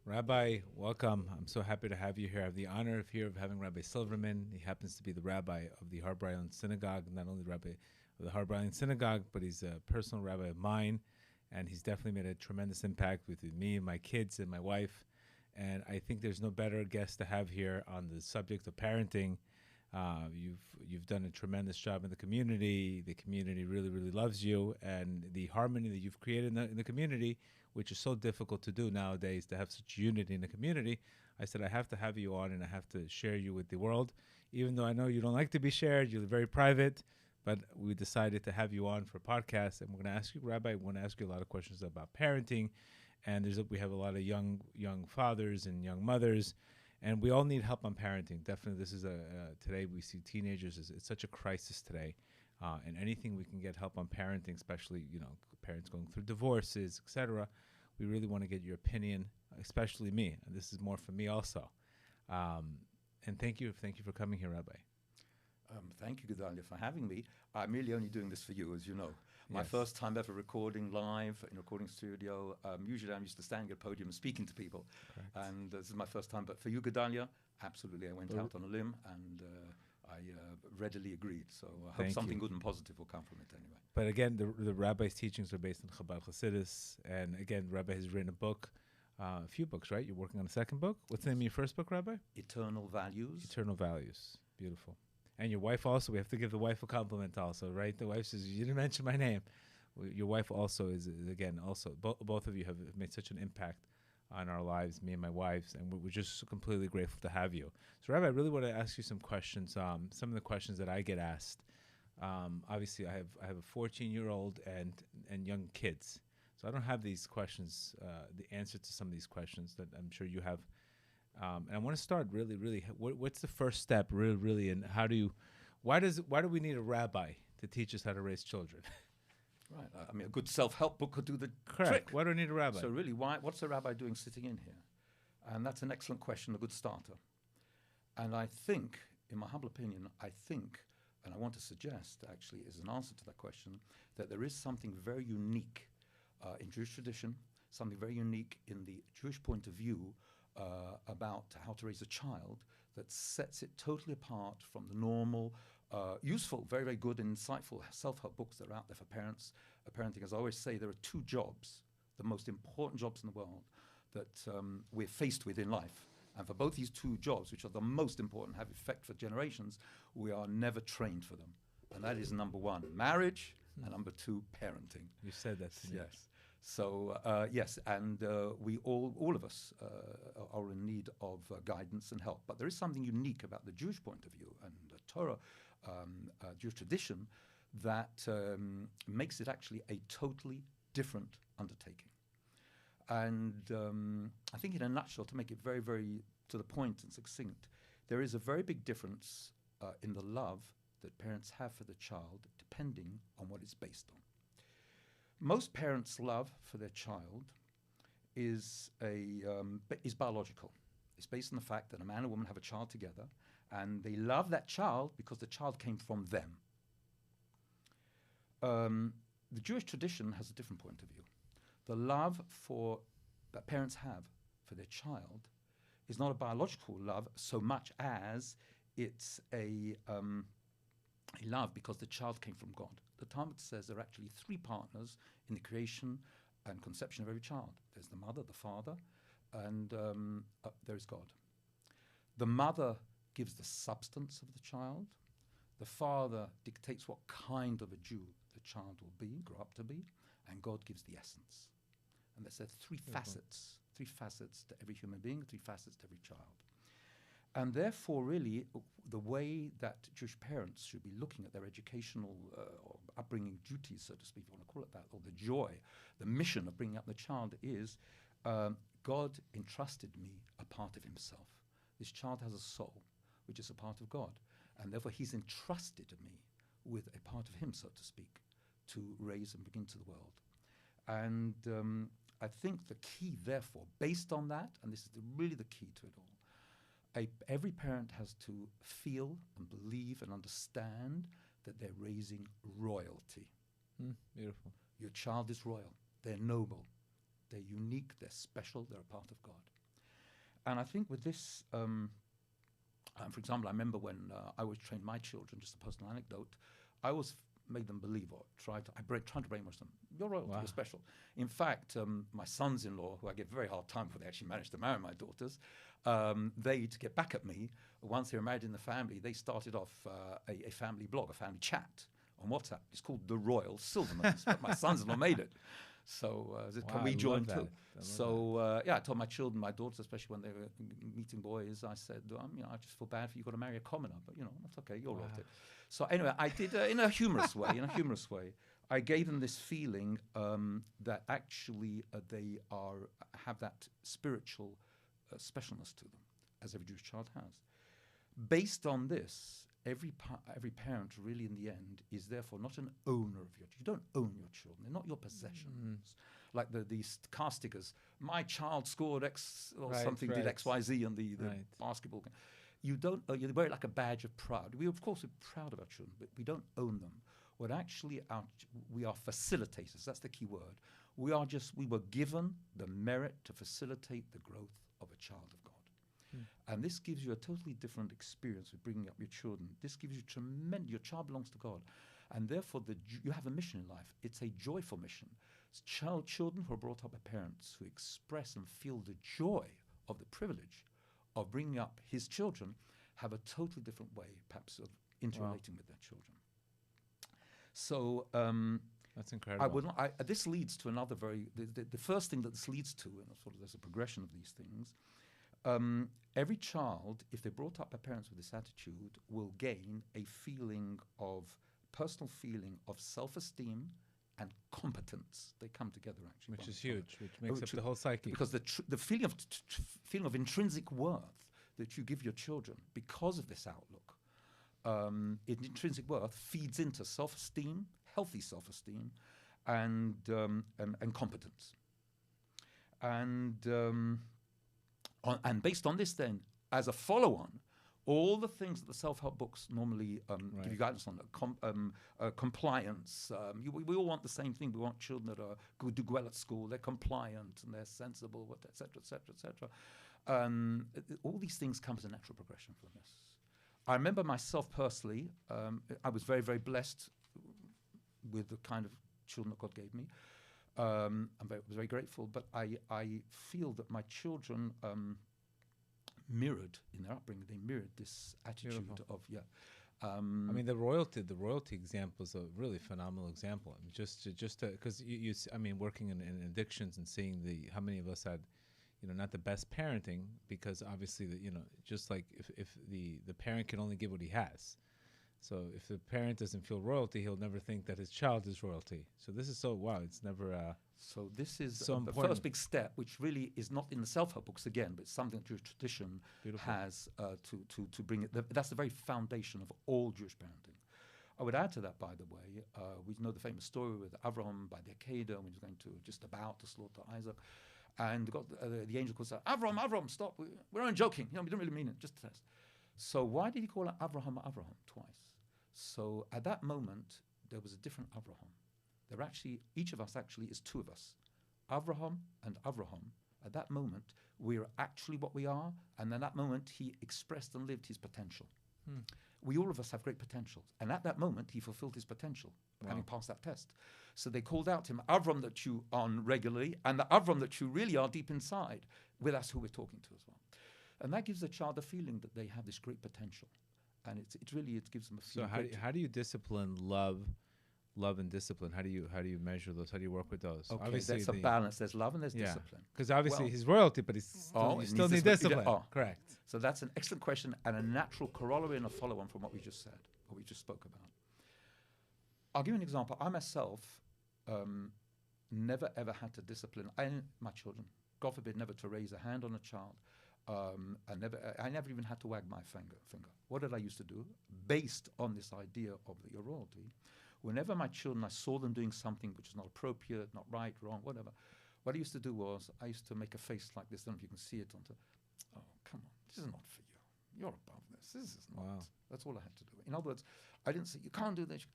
Rabbi, welcome. I'm so happy to have you here. I have the honor of having Rabbi Silverman. He happens to be the rabbi of the Harbor Island Synagogue, not only the rabbi of the Harbor Island Synagogue, but he's a personal rabbi of mine, and he's definitely made a tremendous impact with me and my kids and my wife. And I think there's no better guest to have here on the subject of parenting. You've done a tremendous job in the community. The community really, really loves you, and the harmony that you've created in the community, which is so difficult to do nowadays, to have such unity in the community. I said, I have to have you on, and I have to share you with the world. Even though I know you don't like to be shared, you're very private, but we decided to have you on for a podcast, and we're going to ask you, Rabbi, we want to ask you a lot of questions about parenting, and we have a lot of young fathers and young mothers, and we all need help on parenting. Definitely, this is today we see teenagers. It's such a crisis today, and anything we can get help on parenting, especially parents going through divorces, etc. We really want to get your opinion, especially me. And this is more for me also. And thank you for coming here, Rabbi. Thank you, Gedale, for having me. I'm really only doing this for you, as you know. My first time ever recording live in a recording studio. Usually I'm used to standing at a podium and speaking to people. Correct. And this is my first time. But for you, Gedale, absolutely. I went out on a limb and I readily agreed. So I hope something good and positive will come from it anyway. But again, the rabbi's teachings are based on Chabad Hasidus. And again, Rabbi has written a book, a few books, right? You're working on a second book. What's the name of your first book, Rabbi? Eternal Values. Eternal Values. Beautiful. And your wife also, we have to give the wife a compliment also, right? The wife says, you didn't mention my name. Your wife also is again, both of you have made such an impact on our lives, me and my wife's, and we're just completely grateful to have you. So, Rabbi, I really want to ask you some questions, some of the questions that I get asked. Obviously, I have a 14-year-old and young kids. So I don't have these questions, the answer to some of these questions that I'm sure you have. And I want to start really, what's the first step really, and why do we need a rabbi to teach us how to raise children? Right. I mean, a good self-help book could do the Correct. trick. Why do we need a rabbi? So really, what's a rabbi doing sitting in here? And that's an excellent question, a good starter. And I think, in my humble opinion, and I want to suggest, actually, as an answer to that question, that there is something very unique in Jewish tradition, something very unique in the Jewish point of view about how to raise a child that sets it totally apart from the normal, useful, very, very good and insightful self-help books that are out there for parents. Parenting, as I always say, there are two jobs, the most important jobs in the world that we're faced with in life. And for both these two jobs, which are the most important, have effect for generations, we are never trained for them. And that is number one, marriage, and number two, parenting. You said that to me. Yes. So, yes, and we all of us are in need of guidance and help. But there is something unique about the Jewish point of view and the Torah, Jewish tradition, that makes it actually a totally different undertaking. And I think in a nutshell, to make it very, very to the point and succinct, there is a very big difference in the love that parents have for the child, depending on what it's based on. Most parents' love for their child is biological. It's based on the fact that a man and woman have a child together, and they love that child because the child came from them. The Jewish tradition has a different point of view. The love that parents have for their child is not a biological love so much as it's a love because the child came from God. The Talmud says there are actually three partners in the creation and conception of every child. There's the mother, the father, and there is God. The mother gives the substance of the child. The father dictates what kind of a Jew the child will be, grow up to be, and God gives the essence. And there's three facets to every human being, three facets to every child. And therefore, really, the way that Jewish parents should be looking at their educational or upbringing duties, so to speak, if you want to call it that, or the joy, the mission of bringing up the child is, God entrusted me a part of himself. This child has a soul, which is a part of God. And therefore, he's entrusted me with a part of him, so to speak, to raise and bring into the world. And I think the key, therefore, based on that, and this is really the key to it all, every parent has to feel and believe and understand that they're raising royalty. Beautiful. Your child is royal. They're noble. They're unique. They're special. They're a part of God. And I think with this, for example, I remember when I always trained my children, just a personal anecdote, I always made them believe or tried to brainwash them. You're royalty, you're special. In fact, my sons-in-law, who I give a very hard time for, they actually managed to marry my daughters, to get back at me, once they were married in the family, they started off a family blog, a family chat on WhatsApp. It's called The Royal Silvermans, but my sons-in-law made it. So can we join too? So I told my children, my daughters, especially when they were meeting boys, I said, I just feel bad for you. You've got to marry a commoner, but that's okay. You're royalty. So anyway, I did in a humorous way. I gave them this feeling that actually they have that spiritual specialness to them, as every Jewish child has. Based on this, every parent really in the end is therefore not an owner of your children. You don't own your children. They're not your possessions. Like these car stickers. My child scored X or something, did XYZ on the basketball game. You don't. You wear it like a badge of pride. We of course are proud of our children, but we don't own them. What actually we are facilitators. That's the key word. We were given the merit to facilitate the growth of a child of God. And this gives you a totally different experience with bringing up your children. This gives you tremendous. Your child belongs to God, and therefore you have a mission in life. It's a joyful mission. It's children who are brought up by parents who express and feel the joy of the privilege of bringing up his children have a totally different way, perhaps, of interrelating with their children. So that's incredible. This leads to another the first thing that this leads to, and sort of there's a progression of these things. Every child, if they're brought up by parents with this attitude, will gain a personal feeling of self-esteem and competence. They come together actually, which is huge, which makes up the whole psyche. Because the feeling of intrinsic worth that you give your children because of this outlook, intrinsic worth feeds into self-esteem, healthy self-esteem, and competence, and based on this, then, as a follow-on, all the things that the self-help books normally give you guidance on, compliance. We all want the same thing. We want children that do well at school, they're compliant, and they're sensible, et cetera, et cetera, et cetera. All these things come as a natural progression from this. I remember myself personally, I was very, very blessed with the kind of children that God gave me. I was very grateful, but I feel that my children mirrored in their upbringing. They mirrored this attitude of I mean, the royalty example is a really phenomenal example. I mean, just because working in addictions and seeing how many of us had, not the best parenting, because obviously just like if the parent can only give what he has. So if the parent doesn't feel royalty, he'll never think that his child is royalty. So this is it's never. So this is so the first big step, which really is not in the self-help books again, but it's something that Jewish tradition has to bring it. That's the very foundation of all Jewish parenting. I would add to that, by the way, we know the famous story with Avraham by the Akedah when he was going to about to slaughter Isaac, and the angel calls out, Avraham, stop! We're only joking. We don't really mean it. Just a test. So why did he call out Avraham twice? So at that moment, there was a different Avraham. Each of us actually is two of us. Avraham and Avraham. At that moment, we are actually what we are, and at that moment, he expressed and lived his potential. We all of us have great potentials, and at that moment, he fulfilled his potential, having passed that test. So they called out to him, Avram that you are regularly, and the Avram that you really are deep inside. Well, that's who we're talking to as well. And that gives the child a feeling that they have this great potential. And it gives them a feeling. So how do you discipline love and discipline? How do you measure those? How do you work with those? Okay, obviously there's a balance. There's love and there's discipline. Because obviously he's royalty, but you still need discipline. Correct. So that's an excellent question and a natural corollary and a follow-on from what we just said, what we just spoke about. I'll give you an example. I myself never ever had to discipline my children. God forbid, never to raise a hand on a child. I never even had to wag my finger. What did I used to do? Based on this idea of your royalty, whenever my children, I saw them doing something which is not appropriate, not right, wrong, whatever, what I used to do was I used to make a face like this. I don't know if you can see it. Oh, come on, this is not for you. You're above this. This is not. Wow. That's all I had to do. In other words, I didn't say, you can't do this.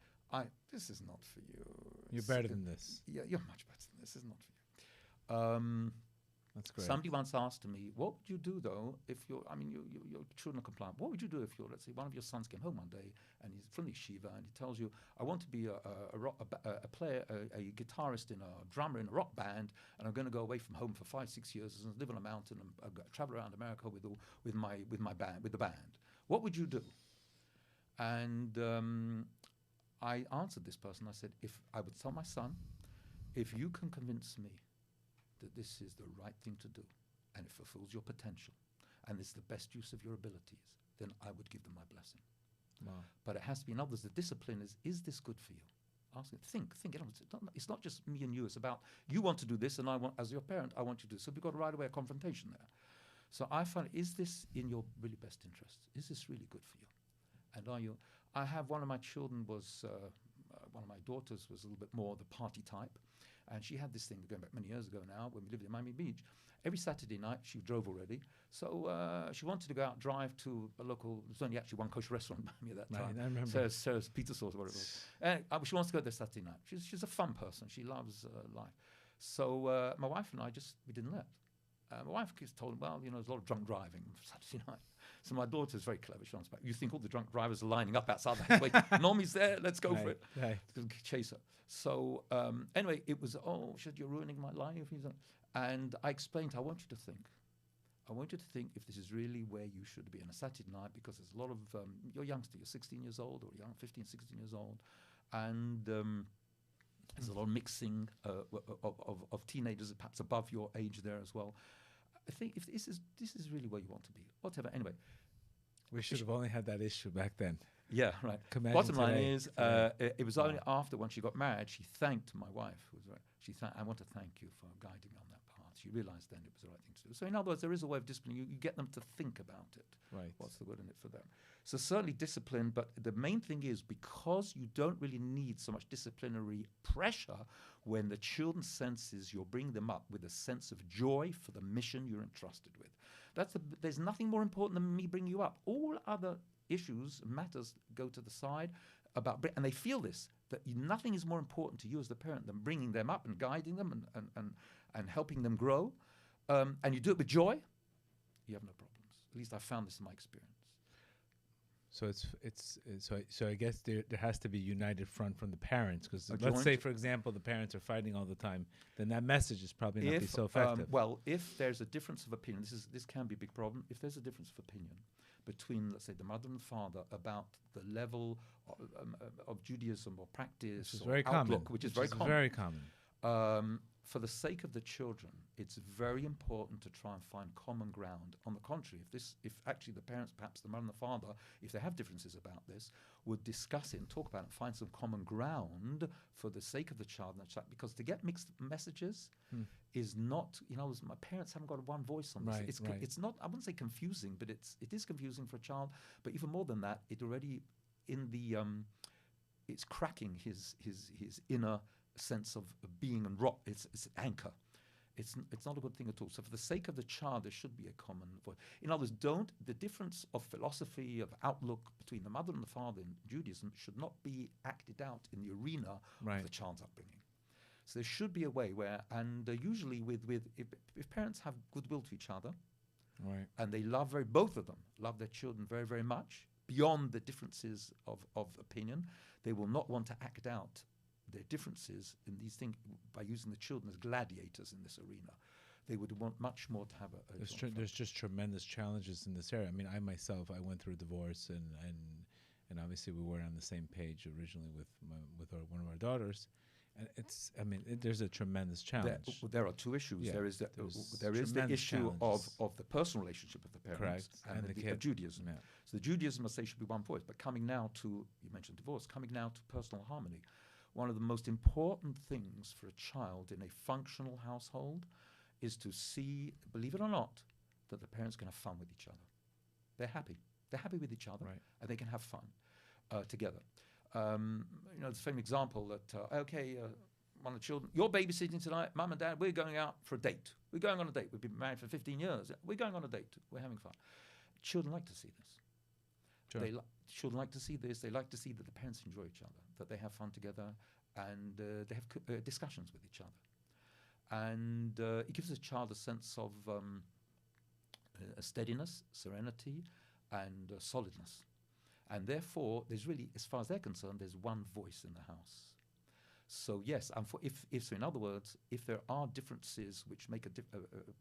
This is not for you. You're better than this. Yeah, you're much better than this. This is not for you. That's great. Somebody once asked me, what would you do, though, if your children are compliant? What would you do if let's say, one of your sons came home one day and he's from the yeshiva and he tells you, I want to be a player, a guitarist in a drummer in a rock band, and I'm going to go away from home for 5-6 years and live on a mountain and travel around America with the band. What would you do? And I answered this person. I said, if I would tell my son, if you can convince me that this is the right thing to do and it fulfills your potential and it's the best use of your abilities, then I would give them my blessing. Wow. But it has to be in others. The discipline is this good for you? Ask it. Think. It's not just me and you. It's about you want to do this and I want, as your parent, I want you to do. So we've got right away a confrontation there. So I find, is this in your really best interest? Is this really good for you? And are you? I have one of my children was, one of my daughters was a little bit more the party type. And she had this thing going back many years ago now when we lived in Miami Beach. Every Saturday night, she drove already. So she wanted to go out, drive to a local, there's only actually one kosher restaurant in Miami at that time. I remember. Sarah's Pizza Sauce, whatever it was. She wants to go there Saturday night. She's a fun person. She loves life. So my wife and I we didn't let. My wife keeps told, well, there's a lot of drunk driving Saturday night. So my daughter's very clever. She wants back. You think all the drunk drivers are lining up outside the house? Wait, Normie's there. Let's go for it. Right. Chase her. So anyway, it was, she said, you're ruining my life. And I explained, I want you to think. I want you to think if this is really where you should be on a Saturday night, because there's a lot of, you're youngster, you're 16 years old, or you're 15, 16 years old. And there's a lot of mixing of teenagers, perhaps above your age there as well. I think if this is really where you want to be, whatever. Anyway, we should have only had that issue back then. Yeah, right. Bottom line is, it was only after when she got married, she thanked my wife. She said, I want to thank you for guiding me on that path. She realized then it was the right thing to do. So in other words, there is a way of discipline. You get them to think about it. Right. What's the good in it for them? So certainly discipline, but the main thing is because you don't really need so much disciplinary pressure when the children senses you're bringing them up with a sense of joy for the mission you're entrusted with. There's nothing more important than me bringing you up. All other issues, matters go to the side, and they feel this, that nothing is more important to you as the parent than bringing them up and guiding them and helping them grow. And you do it with joy, you have no problems. At least I found this in my experience. So I guess there has to be a united front from the parents, because let's say, for example, the parents are fighting all the time, then that message is probably not be so effective. Well, if there's a difference of opinion, this can be a big problem. If there's a difference of opinion between, let's say, the mother and the father about the level of Judaism or practice or outlook, which is very common. For the sake of the children, it's very important to try and find common ground. On the contrary, if actually the parents, perhaps the mother and the father, if they have differences about this, would discuss it and talk about it and find some common ground for the sake of the child, because to get mixed messages is not, my parents haven't got one voice on this. It's not, I wouldn't say confusing, but it is confusing for a child. But even more than that, it already it's cracking his inner sense of being and rock. It's an anchor. It's not a good thing at all. So for the sake of the child, there should be a common voice. In other words, the difference of philosophy, of outlook between the mother and the father in Judaism should not be acted out in the arena of the child's upbringing. So there should be a way where, and usually if parents have goodwill to each other, and they both of them love their children very, very much, beyond the differences of opinion, they will not want to act out their differences in these things by using the children as gladiators in this arena. They would want much more to have there's just tremendous challenges in this area. I mean, I myself, I went through a divorce, and obviously we weren't on the same page originally with one of our daughters. And there's a tremendous challenge. There are two issues. Yeah, there is the issue of the personal relationship of the parents and the of Judaism. Yeah. So the Judaism, I say, should be one voice. But coming now to, you mentioned divorce, coming now to personal harmony. One of the most important things for a child in a functional household is to see, believe it or not, that the parents can have fun with each other. They're happy. They're happy with each other, and they can have fun together. The same example that, one of the children, you're babysitting tonight, Mum and Dad, we're going out for a date. We're going on a date. We've been married for 15 years. We're going on a date. We're having fun. Children like to see this. Sure. Children like to see this. They like to see that the parents enjoy each other, that they have fun together, and they have discussions with each other. and it gives a child a sense of a steadiness, serenity, and solidness. And therefore, there's really, as far as they're concerned, there's one voice in the house. So yes, so in other words, if there are differences which make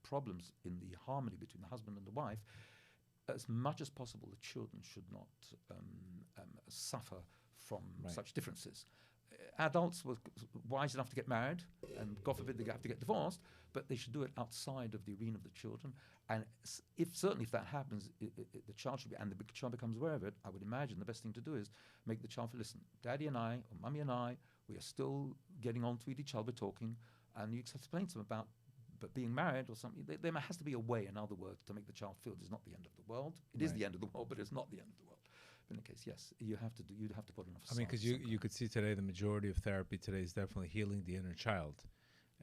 problems in the harmony between the husband and the wife, as much as possible, the children should not suffer from such differences. Adults were wise enough to get married, and God forbid they have to get divorced, but they should do it outside of the arena of the children. And certainly if that happens, the child should be, and the child becomes aware of it, I would imagine the best thing to do is make the child feel, listen, Daddy and I, or Mummy and I, we are still getting on with each other, talking, and you explain to them about being married or something. There has to be a way, in other words, to make the child feel it's not the end of the world. It is the end of the world, but it's not the end of the world. But in the case, yes, you'd have to put enough. I mean, because you could see today the majority of therapy today is definitely healing the inner child.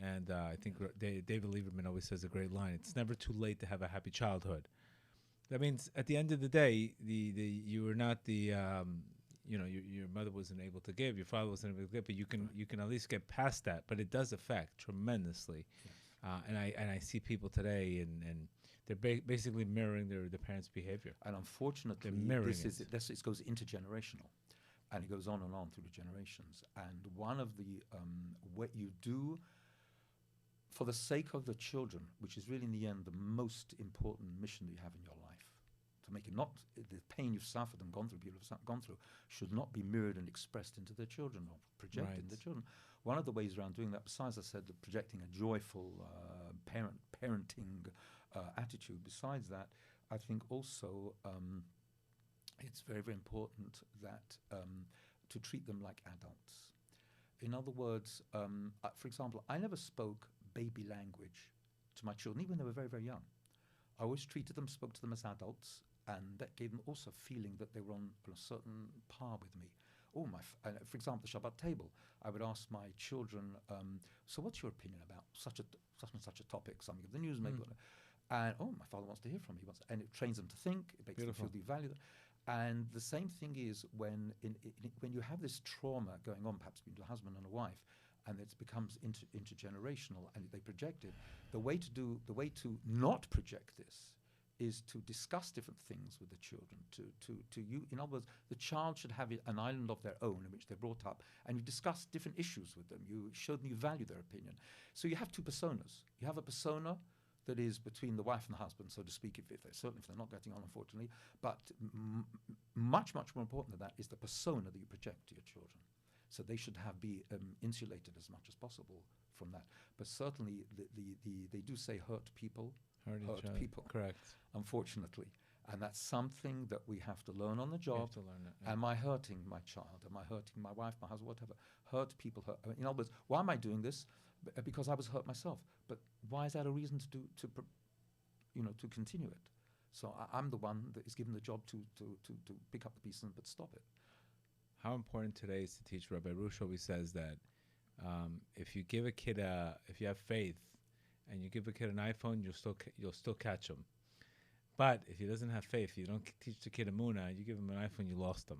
And I think David Lieberman always says a great line: "It's never too late to have a happy childhood." That means at the end of the day, you were not the your mother wasn't able to give, your father wasn't able to give, but you can at least get past that. But it does affect tremendously, and I see people today and they're basically mirroring their parents' behavior. And unfortunately, this goes intergenerational, and it goes on and on through the generations. And one of the what you do for the sake of the children, which is really in the end the most important mission that you have in your life, to make it not the pain you've suffered and gone through, people have gone through, should not be mirrored and expressed into their children or projected into their children. One of the ways around doing that, besides I said projecting a joyful parenting attitude, besides that, I think also it's very, very important that to treat them like adults. In other words, for example, I never spoke baby language to my children, even when they were very, very young. I always spoke to them as adults, and that gave them also a feeling that they were on a certain par with me. For example, the Shabbat table, I would ask my children, so what's your opinion about such and such a topic, something of the news, maybe. And, my father wants to hear from me. And it trains them to think, it makes them feel the value. And the same thing is when you have this trauma going on, perhaps between a husband and a wife, and it becomes intergenerational, and they project it. The way to not project this is to discuss different things with the children. In other words, the child should have an island of their own in which they're brought up, and you discuss different issues with them. You show them you value their opinion. So you have two personas. You have a persona that is between the wife and the husband, so to speak, if they're not getting on, unfortunately. But much, much more important than that is the persona that you project to your children. So they should be insulated as much as possible from that. But certainly, they do say hurt people. Hurt people. Correct. Unfortunately. And that's something that we have to learn on the job. You have to learn it, yeah. Am I hurting my child? Am I hurting my wife, my husband, whatever? Hurt people. In other words, why am I doing this? Because I was hurt myself. But why is that a reason to continue it? So I'm the one that is given the job to pick up the pieces but stop it. How important today is to teach? Rabbi Arush always says that if you give a kid if you have faith and you give a kid an iPhone, you'll still catch him. But if he doesn't have faith, you don't teach the kid Emunah, you give him an iPhone, you lost him.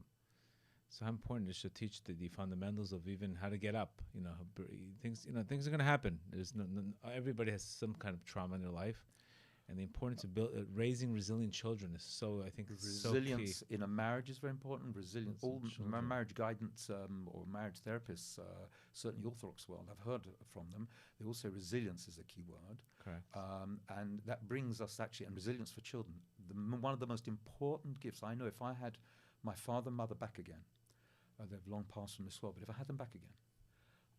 So how important is to teach the fundamentals of even how to get up? Things are going to happen. There's everybody has some kind of trauma in their life. And the importance of raising resilient children is resilience so key. In a marriage is very important. Resilience. All marriage guidance or marriage therapists, certainly Orthodox world, I've heard from them. They all say resilience is a key word. Correct. And that brings us actually, and resilience for children, one of the most important gifts. I know if I had my father and mother back again, they've long passed from this world, but if I had them back again,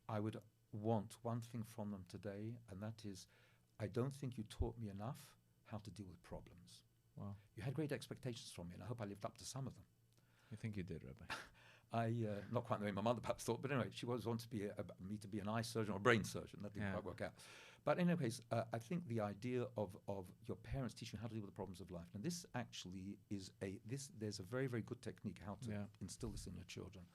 I would want one thing from them today, and that is, I don't think you taught me enough how to deal with problems. Wow. You had great expectations from me, and I hope I lived up to some of them. I think you did, Rabbi. Not quite the way my mother perhaps thought, but anyway, she always wanted me to be an eye surgeon or a brain surgeon. That didn't quite work out. But anyways, I think the idea of your parents teaching you how to deal with the problems of life. Now, this actually is there's a very, very good technique how to instill this in your children.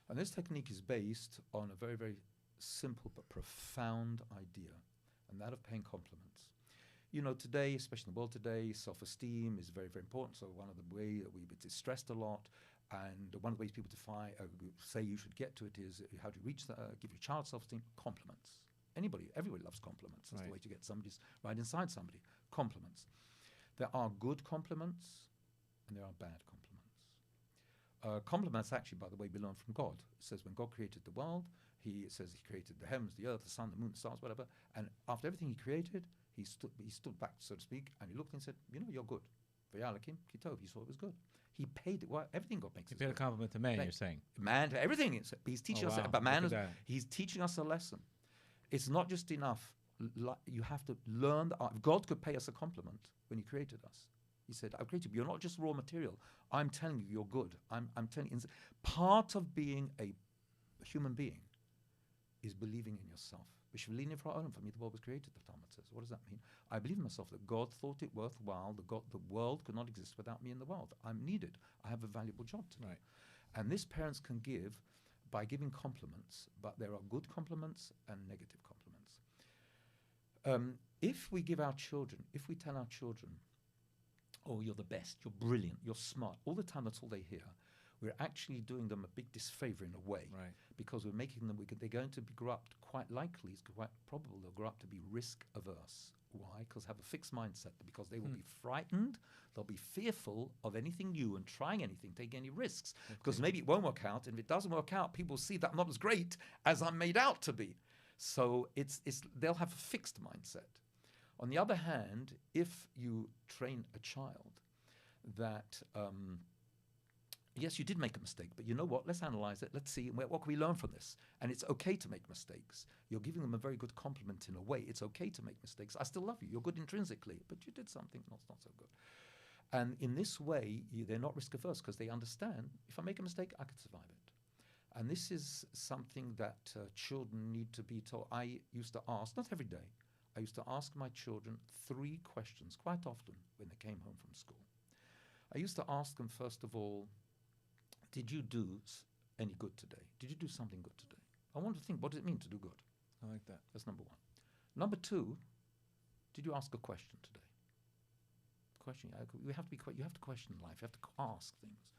And this technique is based on a very, very simple but profound idea, and that of paying compliments. Today, especially in the world today, self-esteem is very, very important. So one of the ways that it's stressed a lot, and one of the ways people say you should get to it is how do you give your child self-esteem? Compliments. everybody loves compliments. That's Right. the way to get somebody's right inside somebody. Compliments. There are good compliments and there are bad compliments. Compliments, actually, by the way, we learn from God. It says when God created the world, he says he created the heavens, the earth, the sun, the moon, the stars, whatever. And after everything he created, he stood back, so to speak, and he looked and said, you're good. V'yalakim kitov, he saw it was good. He paid it. Well, everything God makes. He paid a compliment to man, you're saying. Man, everything. He's teaching us. wow. But man, Look at that. he's teaching us a lesson. It's not just enough. You have to learn the art. God could pay us a compliment when he created us. He said, I've created you. You're not just raw material. I'm telling you, you're good. I'm telling you. Part of being a human being is believing in yourself. For me, the world was created, the Talmud says. What does that mean? I believe in myself that God thought it worthwhile. The world could not exist without me in the world. I'm needed. I have a valuable job to do. Right. And this parents can give by giving compliments, but there are good compliments and negative compliments. If we give our children, if we tell our children, oh, you're the best, you're brilliant, you're smart, all the time that's all they hear, we're actually doing them a big disfavor in a way. Right. Because we're making them, they're going to grow up, quite likely, it's quite probable they'll grow up to be risk averse. Why? Because have a fixed mindset. Because they will be frightened, they'll be fearful of anything new and trying anything, taking any risks. Okay. Because maybe it won't work out, and if it doesn't work out, people see that I'm not as great as I'm made out to be. So they'll have a fixed mindset. On the other hand, if you train a child that yes, you did make a mistake, but you know what? Let's analyze it. Let's see what can we learn from this. And it's okay to make mistakes. You're giving them a very good compliment in a way. It's okay to make mistakes. I still love you. You're good intrinsically, but you did something not so good. And in this way, they're not risk averse because they understand if I make a mistake, I can survive it. And this is something that children need to be taught. I used to ask, not every day, I used to ask my children 3 questions quite often when they came home from school. I used to ask them, first of all, did you do any good today? Did you do something good today? I want to think, what does it mean to do good? I like that. That's number 1. Number 2, did you ask a question today? Question. You have to question life. You have to ask things.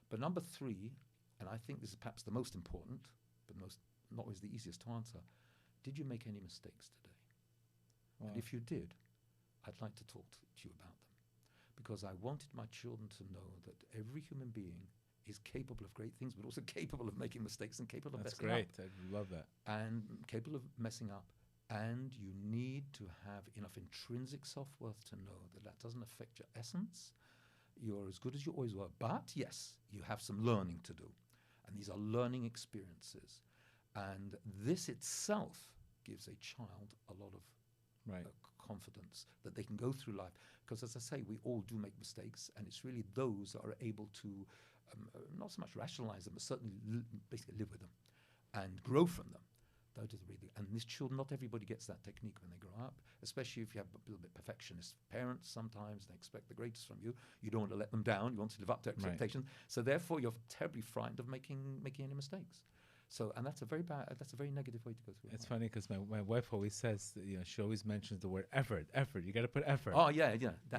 But number 3, and I think this is perhaps the most important, but not always the easiest to answer, did you make any mistakes today? Wow. And if you did, I'd like to talk to you about them. Because I wanted my children to know that every human being is capable of great things, but also capable of making mistakes and capable of messing up. That's great. I love that. And capable of messing up. And you need to have enough intrinsic self-worth to know that that doesn't affect your essence. You're as good as you always were. But yes, you have some learning to do. And these are learning experiences. And this itself gives a child a lot of confidence that they can go through life. Because as I say, we all do make mistakes, and it's really those that are able to not so much rationalize them, but certainly basically live with them and grow from them. And these children, not everybody gets that technique when they grow up, especially if you have a little bit perfectionist parents. Sometimes they expect the greatest from you. You don't want to let them down. You want to live up to expectations. Right. So therefore, you're terribly frightened of making any mistakes. So, and that's a very negative way to go through. It's funny because my wife always says, she always mentions the word effort. You got to put effort. Oh yeah.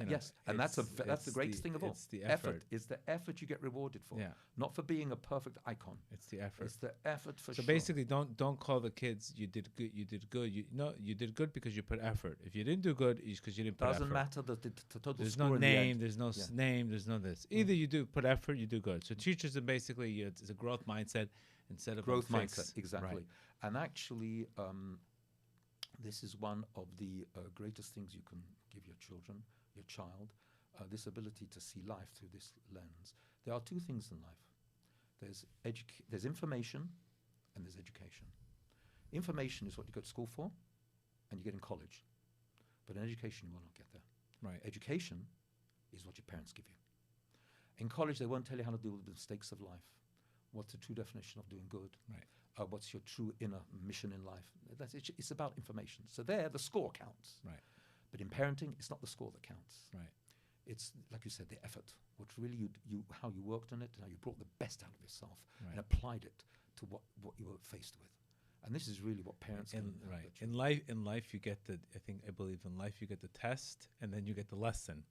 Yes, and that's the greatest thing of all. It's the effort. It's the effort you get rewarded for. Yeah. Not for being a perfect icon. It's the effort. It's the effort for sure. So basically, don't call the kids you did good. You did good. You did good because you put effort. If you didn't do good, it's because you didn't put effort. Doesn't matter the total there's score no in name. the There's no name. There's no this. Either you do put effort, you do good. So teachers are basically it's a growth mindset. Instead of growth mindset, exactly. Right. And actually, this is one of the greatest things you can give your child, this ability to see life through this lens. There are 2 things in life. There's information and there's education. Information is what you go to school for and you get in college. But in education, you will not get there. Right. Education is what your parents give you. In college, they won't tell you how to deal with the mistakes of life. What's the true definition of doing good? Right. What's your true inner mission in life? It's about information. So there, the score counts. Right. But in parenting, it's not the score that counts. Right. It's, like you said, the effort. What really how you worked on it, and how you brought the best out of yourself and applied it to what you were faced with. And this is really what parents can. Right. In life, you get I believe in life you get the test and then you get the lesson.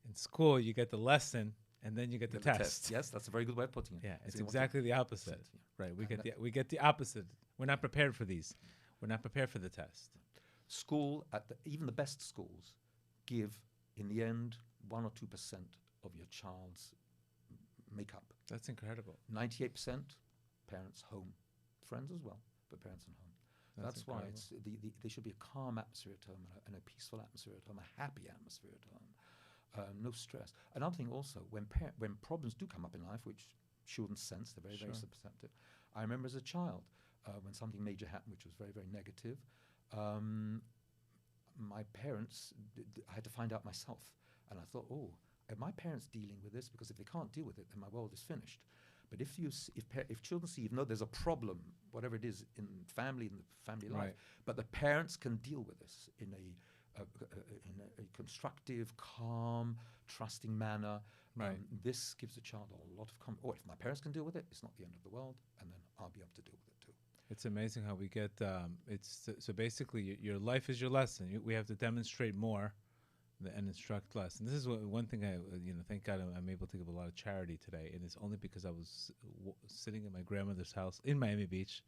In school, you get the lesson. And then you get the test. Yes, that's a very good way of putting it. Yeah, it's exactly the opposite. Right, we get the opposite. We're not prepared for these. We're not prepared for the test. School, even the best schools, give, in the end, 1 or 2% of your child's makeup. That's incredible. 98% parents home, friends as well, but parents and home. That's why it's there should be a calm atmosphere at home and a peaceful atmosphere at home, a happy atmosphere at home, no stress. Another thing also, when problems do come up in life, which children sense, they're very, very perceptive. I remember as a child, when something major happened, which was very, very negative, my parents, I had to find out myself. And I thought, oh, are my parents dealing with this? Because if they can't deal with it, then my world is finished. But if children see, even though there's a problem, whatever it is in the family life, but the parents can deal with this in a constructive, calm, trusting manner. This gives the child a lot of confidence. Oh, if my parents can deal with it, it's not the end of the world, and then I'll be able to deal with it too. It's amazing how we get. So basically, your life is your lesson. We have to demonstrate more and instruct less. And this is one thing thank God I'm able to give a lot of charity today, and it's only because I was sitting in my grandmother's house in Miami Beach,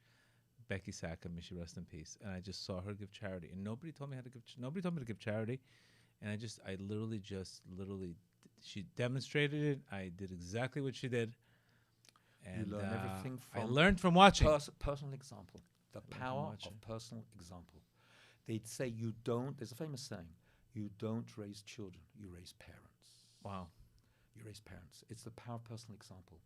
Becky Sackham, may she rest in peace, and I just saw her give charity, and nobody told me nobody told me to give charity, and she demonstrated it. I did exactly what she did, and you learn everything from I learned from watching. Personal example, the power of personal example. They'd say there's a famous saying, you don't raise children, you raise parents. Wow. You raise parents. It's the power of personal example.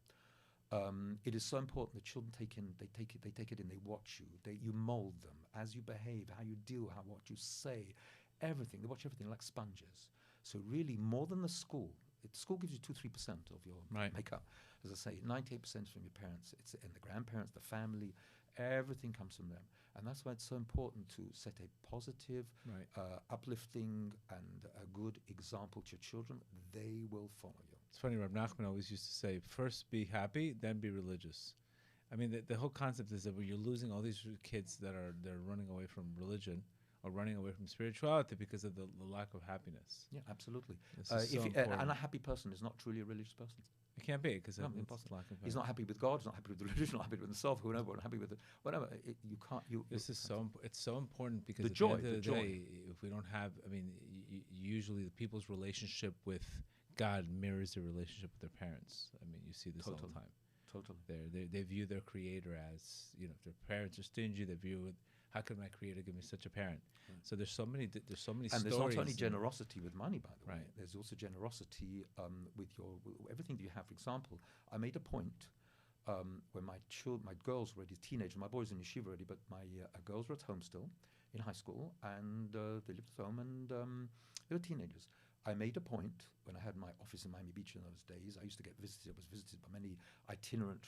It is so important that children take it in, they watch you, you mold them as you behave, how you deal, what you say, everything. They watch everything like sponges. So really, more than the school, school gives you 2-3% of your makeup. As I say, 98% from your parents. And the grandparents, the family, everything comes from them. And that's why it's so important to set a positive, uplifting, and a good example to your children. They will follow you. It's funny, Rabbi Nachman always used to say, first be happy, then be religious. I mean, the whole concept is that when you're losing all these kids they're running away from religion or running away from spirituality because of the lack of happiness. Yeah, absolutely. An unhappy person is not truly a religious person. It can't be because he's not happy with God. He's not happy with the religion. Not happy with himself. Whoever, not happy with it. Whatever. You can't. It's so important because the at joy, the end of the day, if we don't have, usually the people's relationship with God mirrors their relationship with their parents. I mean, you see this all the time. Totally. They view their creator as, if their parents are stingy, they view it, how could my creator give me such a parent? Right. So there's so many stories. And there's not only generosity with money, by the way. Right. There's also generosity with everything that you have. For example, I made a point when my girls were already teenagers. My boys in yeshiva already, but my girls were at home still in high school, and they lived at home, and they were teenagers. I made a point when I had my office in Miami Beach in those days. I used to get visited. I was visited by many itinerant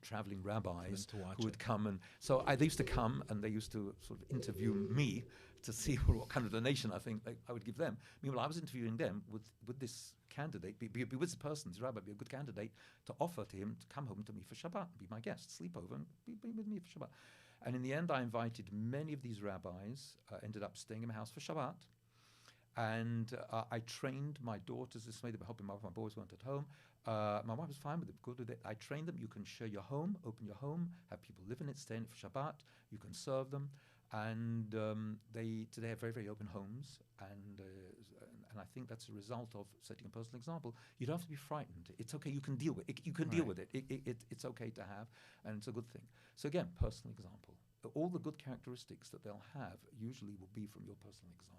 traveling rabbis who would come, and so they used to come and they used to sort of interview me to see what kind of donation I think I would give them. Meanwhile, I was interviewing them with this candidate, be with this person, this rabbi, be a good candidate to offer to him to come home to me for Shabbat, be my guest, sleep over, and be with me for Shabbat. And in the end, I invited many of these rabbis. Ended up staying in my house for Shabbat. And I trained my daughters this way. They were helping my wife. My boys weren't at home. My wife was fine with it, good with it. I trained them. You can share your home, open your home, have people live in it, stay in it for Shabbat. You can serve them. And they today have very, very open homes. And I think that's a result of setting a personal example. You don't have to be frightened. It's okay. You can deal with it. You can deal with it. It's okay to have. And it's a good thing. So again, personal example. All the good characteristics that they'll have usually will be from your personal example.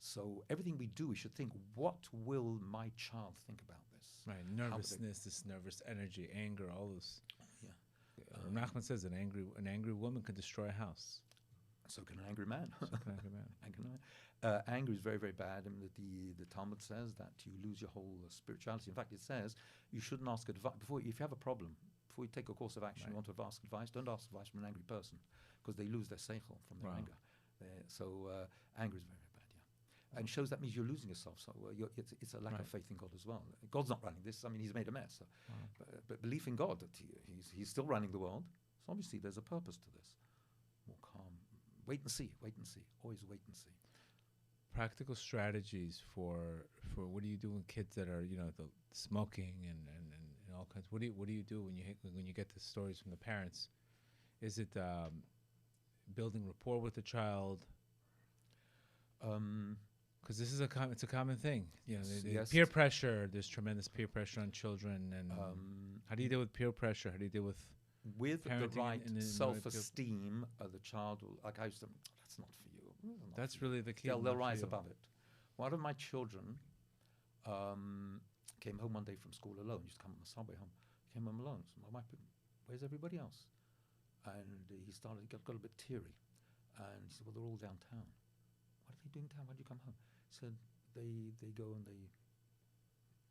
So everything we do, we should think, what will my child think about this? Right, nervousness, this nervous energy, anger, all those. Yeah. Nachman says an angry woman can destroy a house. So can an angry man. Anger is very, very bad. I mean, the Talmud says that you lose your whole spirituality. In fact, it says you shouldn't ask advice if you have a problem. Before you take a course of action, you want to ask advice. Don't ask advice from an angry person because they lose their seichel from their anger. So anger is very, very bad. And shows that means you're losing yourself. So it's a lack of faith in God as well. God's not running this. I mean, he's made a mess. So, but belief in God that he's still running the world. So obviously there's a purpose to this. More calm. Wait and see. Always wait and see. Practical strategies for what do you do when kids that are the smoking and all kinds. What do you do when you get the stories from the parents? Is it building rapport with the child? Because this is it's a common thing. Yes. Peer pressure. There's tremendous peer pressure on children. And how do you deal with peer pressure? How do you deal with the right self-esteem of the child? Like I used to, that's not for you. That's really the key. They'll rise above it. One of my children came home one day from school alone. Used to come on the subway home. Came home alone. So my wife, where's everybody else? And he got a bit teary. And he said, well, they're all downtown. What are they doing down? Why did you come home? He said, they go and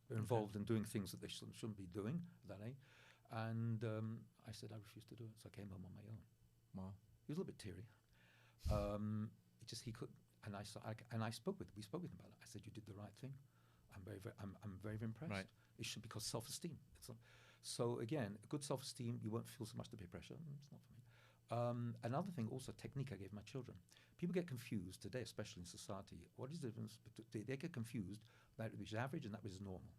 they're involved in doing things that they shouldn't be doing at that age. And I said, I refuse to do it. So I came home on my own. Wow. He was a little bit teary. He could, and we spoke with him about it. I said, you did the right thing. I'm very impressed. Right. It should, because self-esteem. So again, good self-esteem, you won't feel so much the peer pressure. It's not for me. Another thing, also technique I gave my children. People get confused today, especially in society. What is the difference? They get confused that which is average and that which is normal.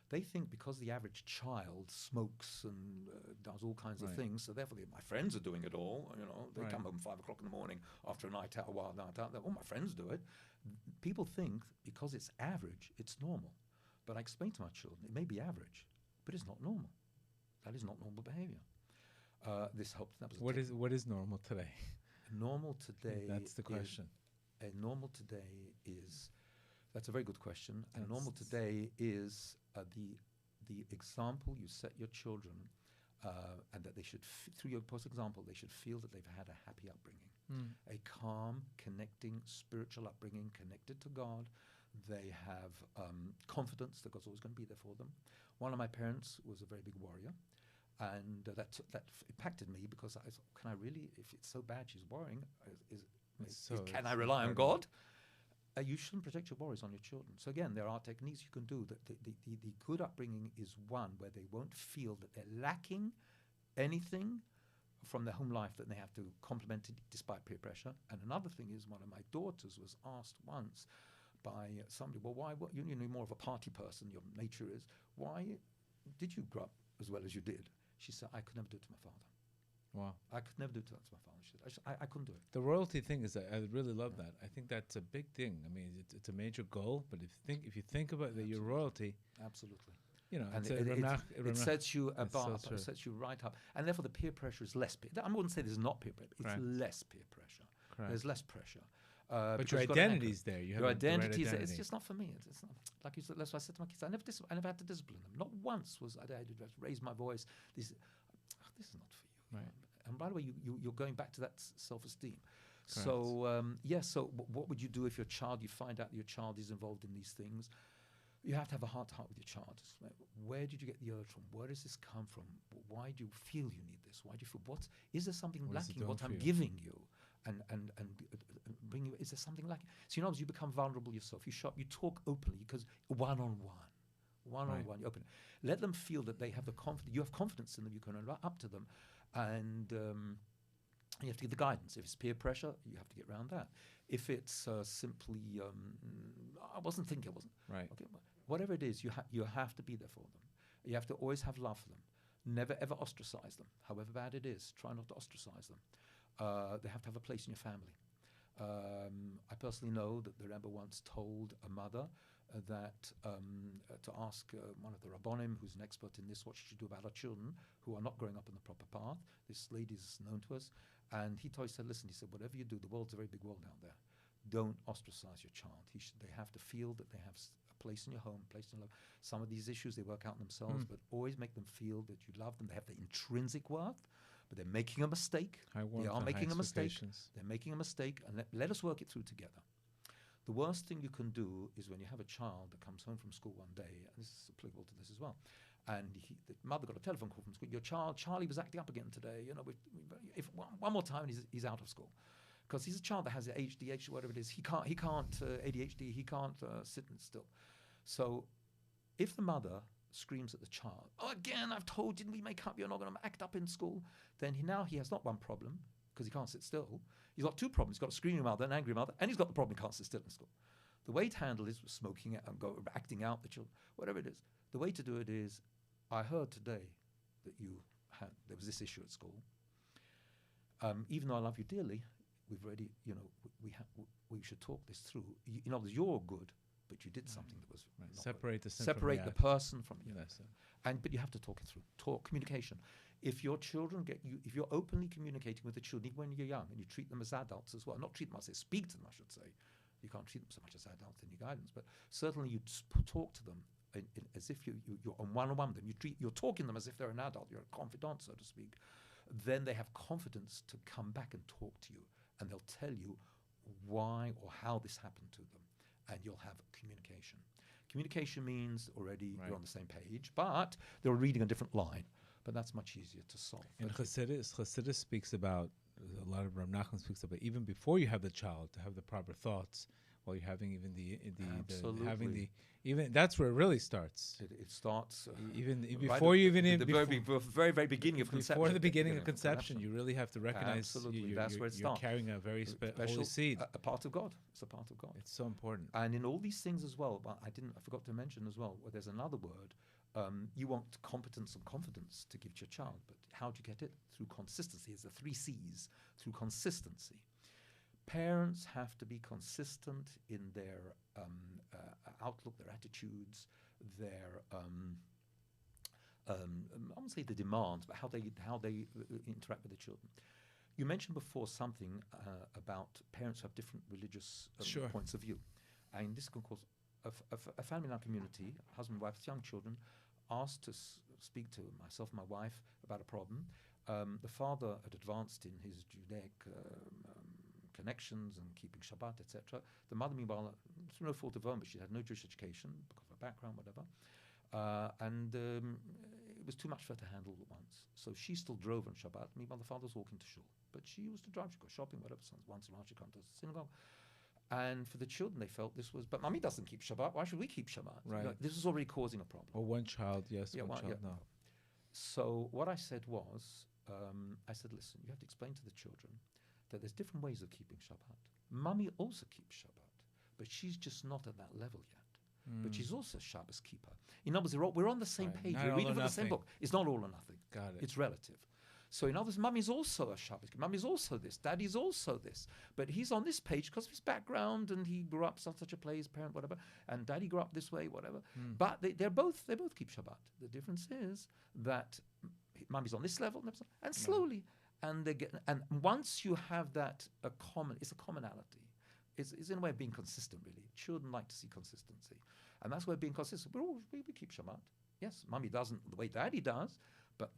They think because the average child smokes and does all kinds of things, so therefore my friends are doing it all. They come home 5 o'clock in the morning after a night out, a wild night out. All my friends do it. People think because it's average, it's normal. But I explain to my children, it may be average, but it's not normal. That is not normal behavior. This helps. What is normal today? Normal today. That's the question. Normal today is. That's a very good question. And normal today is the example you set your children, and that they should, through your post example, they should feel that they've had a happy upbringing, a calm, connecting, spiritual upbringing, connected to God. They have confidence that God's always going to be there for them. One of my parents was a very big warrior, and that impacted me, because I thought, can I really, if it's so bad she's worrying, can I rely on God? You shouldn't project your worries on your children. So again, there are techniques you can do. The good upbringing is one where they won't feel that they're lacking anything from their home life that they have to complement it despite peer pressure. And another thing is, one of my daughters was asked once by somebody, well, why? You're more of a party person, your nature is. Why did you grow up as well as you did? She said, I could never do it to my father. Wow. I could never do it to my father. She said, I couldn't do it. The royalty thing is, I really love that. I think that's a big thing. I mean, it's a major goal, but if you think about that, your royalty. Absolutely. And it sets you above, it sets you right up. And therefore the peer pressure is less peer. I wouldn't say there's not peer pressure. It's less peer pressure. Correct. There's less pressure. But your identity's there. Your identity is there. It's just not for me. It's not, like you said, that's why I said to my kids, I never had to discipline them. Not once was I had to raise my voice. This is not for you. Right. And by the way, you're going back to that self-esteem. Correct. So, so what would you do if you find out that your child is involved in these things? You have to have a heart-to-heart with your child. Where did you get the urge from? Where does this come from? Why do you feel you need this? Why do you feel, is there something lacking what I'm giving you? And bring you, is there something lacking? So, you become vulnerable yourself. You talk openly, because one-on-one, you open. Let them feel that they have the confidence. You have confidence in them. You can run up to them. And you have to give the guidance. If it's peer pressure, you have to get around that. If it's simply, I wasn't thinking, I wasn't. Right. Okay, whatever it is, you have to be there for them. You have to always have love for them. Never ever ostracize them, however bad it is. Try not to ostracize them. They have to have a place in your family. I personally know that the Rebbe once told a mother that to ask one of the Rabbonim, who's an expert in this, what she should do about her children who are not growing up on the proper path. This lady is known to us. And he said, listen, he said, whatever you do, the world's a very big world out there. Don't ostracize your child. They have to feel that they have a place in your home, place in love. Some of these issues they work out themselves, but always make them feel that you love them. They have the intrinsic worth, but they're making a mistake. They are making a mistake. They're making a mistake, and let us work it through together. The worst thing you can do is when you have a child that comes home from school one day, and this is applicable to this as well, and the mother got a telephone call from school. Your child, Charlie, was acting up again today. If one more time, he's out of school, because he's a child that has ADHD, whatever it is. He can't ADHD. He can't sit still. So, if the mother screams at the child, "Oh, again, I've told you, didn't we make up? You're not going to act up in school." Then he has not one problem, because he can't sit still. He's got two problems. He's got a screaming mother, an angry mother, and he's got the problem he can't sit still in school. The way to handle is smoking it and acting out the children, whatever it is. The way to do it is, I heard today that there was this issue at school. even though I love you dearly, we've already, we should talk this through. In other words, you're good, but you did something that was not Separate good. the sin from Separate the act. person from you. Yes, sir. But you have to talk it through. Talk, communication. If your children if you're openly communicating with the children, even when you're young, and you treat them as adults as well, not treat them as speak to them, I should say. You can't treat them so much as adults in your guidance, but certainly you talk to them as if you're on one-on-one with them. You're talking to them as if they're an adult. You're a confidant, so to speak. Then they have confidence to come back and talk to you, and they'll tell you why or how this happened to them, and you'll have communication. Communication means already you're on the same page, but they're reading a different line. But that's much easier to solve. And Chassidus speaks about, a lot of Rabbi Nachman speaks about, even before you have the child, to have the proper thoughts while you're having even that's where it really starts. It starts even before you even very very beginning of conception. Before the beginning of conception, you really have to recognize that's where it you're starts. carrying a very special holy seed, a part of God. It's a part of God. It's so important. And in all these things as well, but I forgot to mention as well. There's another word. You want competence and confidence to give to your child, but how do you get it? Through consistency. It's the 3 C's. Through consistency. Parents have to be consistent in their outlook, their attitudes, their I won't say the demands, but how they interact with the children. You mentioned before something about parents who have different religious points of view, and this can cause a family in our community, husband, wife, young children, asked to speak to myself and my wife about a problem. The father had advanced in his Judaic connections and keeping Shabbat, etc. The mother, meanwhile, through no fault of her own, but she had no Jewish education because of her background, whatever. And it was too much for her to handle at once. So she still drove on Shabbat. Meanwhile, the father was walking to shul. But she used to drive, she'd go shopping, whatever. Once in a while she'd come to the synagogue. And for the children, they felt this was, but Mummy doesn't keep Shabbat. Why should we keep Shabbat? Right. This was already causing a problem. Or one child, yes, one child, no. So what I said was, I said, listen, you have to explain to the children that there's different ways of keeping Shabbat. Mummy also keeps Shabbat, but she's just not at that level yet. But she's also a Shabbos keeper. In other words, we're on the same page. We're reading from the same book. It's not all or nothing. Got it. It's relative. So in other words, Mummy's also a Shabbos keeper. Mummy's also this. Daddy's also this. But he's on this page because of his background, and he grew up such a place, parent, whatever. And Daddy grew up this way, whatever. But they both keep Shabbat. The difference is that Mummy's on this level, and slowly, and once you have that it's a commonality. It's in a way of being consistent, really. Children like to see consistency. And that's why being consistent. We keep Shabbat. Yes, Mummy doesn't the way Daddy does, but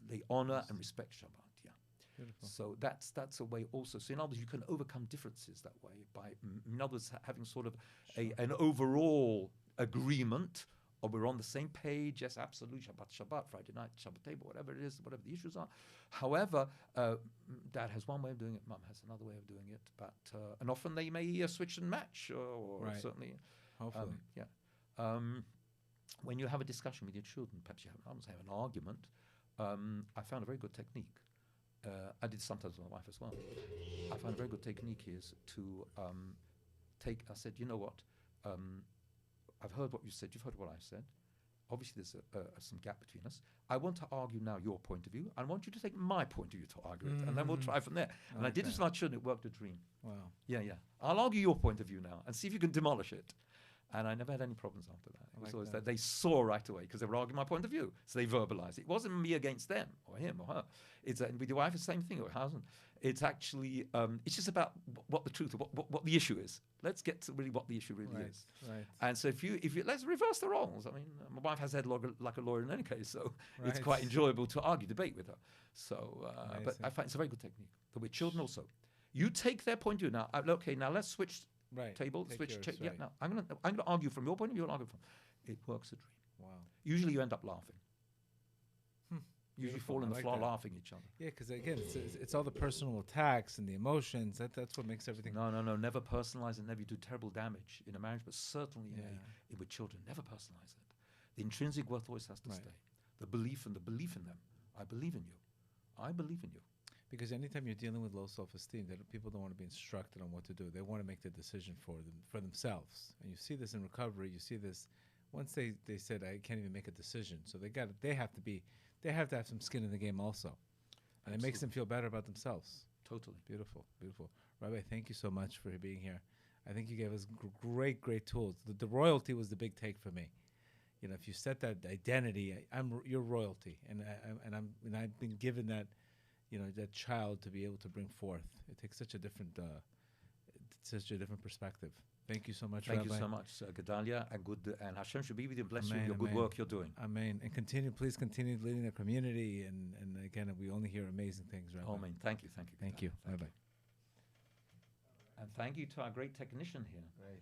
they honor and respect Shabbat, yeah. Beautiful. So that's a way also. So in other words, you can overcome differences that way by, in other words, having sort of an overall agreement, or we're on the same page, yes, absolutely, Shabbat, Friday night, Shabbat table, whatever it is, whatever the issues are. However, Dad has one way of doing it, Mum has another way of doing it, but and often they may switch and match, or certainly. Hopefully. When you have a discussion with your children, perhaps you have an argument, I found a very good technique. I did sometimes with my wife as well. I found a very good technique is to I said, you know what, I've heard what you said, you've heard what I've said. Obviously there's some gap between us. I want to argue now your point of view. I want you to take my point of view to argue it, and then we'll try from there. And I did this with my children, it worked a dream. Wow. Yeah. I'll argue your point of view now and see if you can demolish it. And I never had any problems after that. It was always that they saw right away because they were arguing my point of view. So they verbalized it. It wasn't me against them or him or her. It's with your wife, it's the same thing, or husband. It's actually, it's just about what the truth, what the issue is. Let's get to really what the issue really is. Right. And so if you let's reverse the roles. I mean, my wife has had like a lawyer in any case, so it's quite enjoyable to argue, debate with her. So, but I find it's a very good technique. But with children also, you take their point of view now. Okay, now let's switch. Table, Take switch. yours, Yeah, now I'm gonna argue from your point of view. I'll argue from. It works a dream. Wow. Usually you end up laughing. Usually Beautiful. fall on the floor that. laughing at each other. Yeah, because again, it's all the personal attacks and the emotions. That's what makes everything. No. Never personalize it. Never do terrible damage in a marriage, but certainly with children, never personalize it. The intrinsic worth always has to stay. The belief in them. I believe in you. I believe in you. Because anytime you're dealing with low self-esteem, people don't want to be instructed on what to do. They want to make the decision for themselves. And you see this in recovery. You see this once they said, I can't even make a decision. So they have to have some skin in the game also. And it makes them feel better about themselves. Totally. Beautiful, beautiful. Rabbi, thank you so much for being here. I think you gave us great tools. The royalty was the big take for me. You know, if you set that identity, you're royalty, and I've been given that, you know, that child to be able to bring forth. It takes such a different perspective. Thank you so much, Rabbi. Thank you so much, Gedale, and Hashem should be with you and bless you in your Amen. good work you're doing. Amen. And please continue leading the community. And again, we only hear amazing things, Rabbi. Amen. Thank you. Thank you. Bye-bye. And thank you to our great technician here. Right.